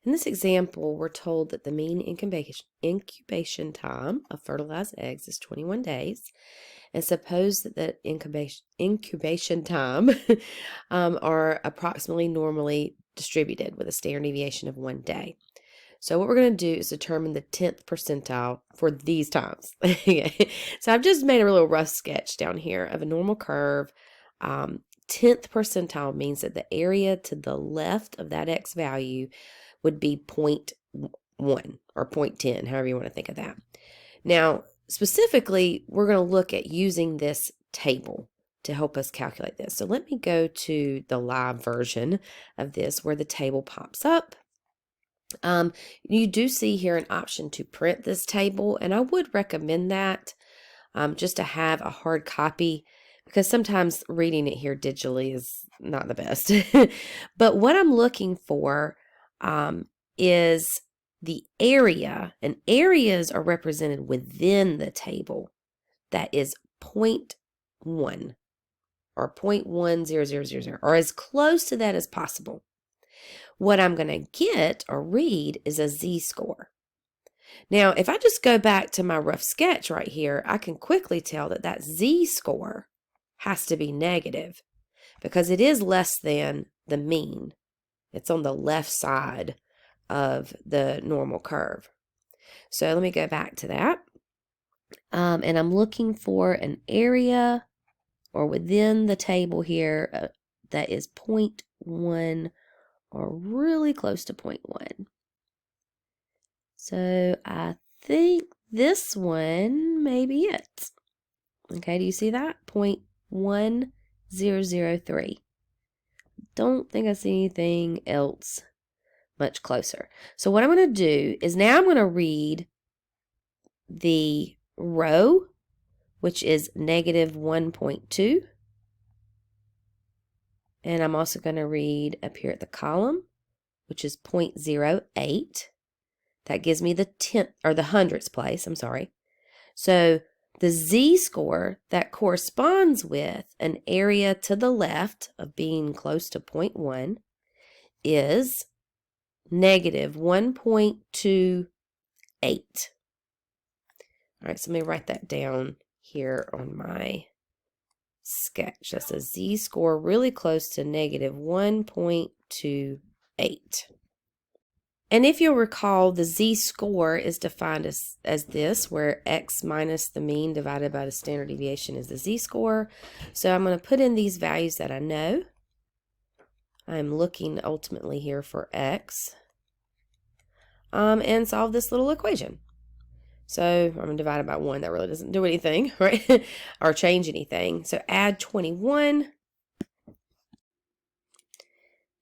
In this example, we're told that the mean incubation time of fertilized eggs is 21 days. And suppose that the incubation time are approximately normally distributed with a standard deviation of 1 day. So what we're going to do is determine the 10th percentile for these times. So I've just made a little rough sketch down here of a normal curve. 10th percentile means that the area to the left of that x value would be 0.1 or 0.10, however you want to think of that. Now, specifically, we're going to look at using this table to help us calculate this. So let me go to the live version of this where the table pops up. You do see here an option to print this table, and I would recommend that just to have a hard copy, because sometimes reading it here digitally is not the best. But what I'm looking for is the area, and areas are represented within the table. That is 0.1 or 0.10000, or as close to that as possible. What I'm going to get or read is a z-score. Now, if I just go back to my rough sketch right here, I can quickly tell that that z-score has to be negative because it is less than the mean. It's on the left side of the normal curve. So let me go back to that. And I'm looking for an area or within the table here that is 0.1 or really close to 0.1. So I think this one may be it. Okay, do you see that? 0.1003. Don't think I see anything else much closer. So what I'm going to do is now I'm going to read the row, which is negative 1.2. And I'm also going to read up here at the column, which is 0.08. That gives me the 10th or the hundredths place, I'm sorry. So the z-score that corresponds with an area to the left of being close to 0.1 is negative 1.28. All right, so let me write that down here on my sketch. That's a z-score really close to negative 1.28. And if you'll recall, the z-score is defined as this, where x minus the mean divided by the standard deviation is the z-score. So I'm going to put in these values that I know. I'm looking ultimately here for x and solve this little equation. So I'm going to divide it by 1. That really doesn't do anything, right? Or change anything. So add 21.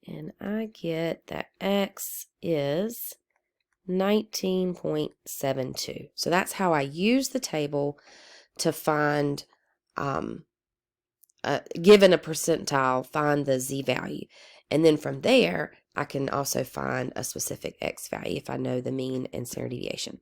And I get that x is 19.72. So that's how I use the table to find, given a percentile, find the z value. And then from there, I can also find a specific x value if I know the mean and standard deviation.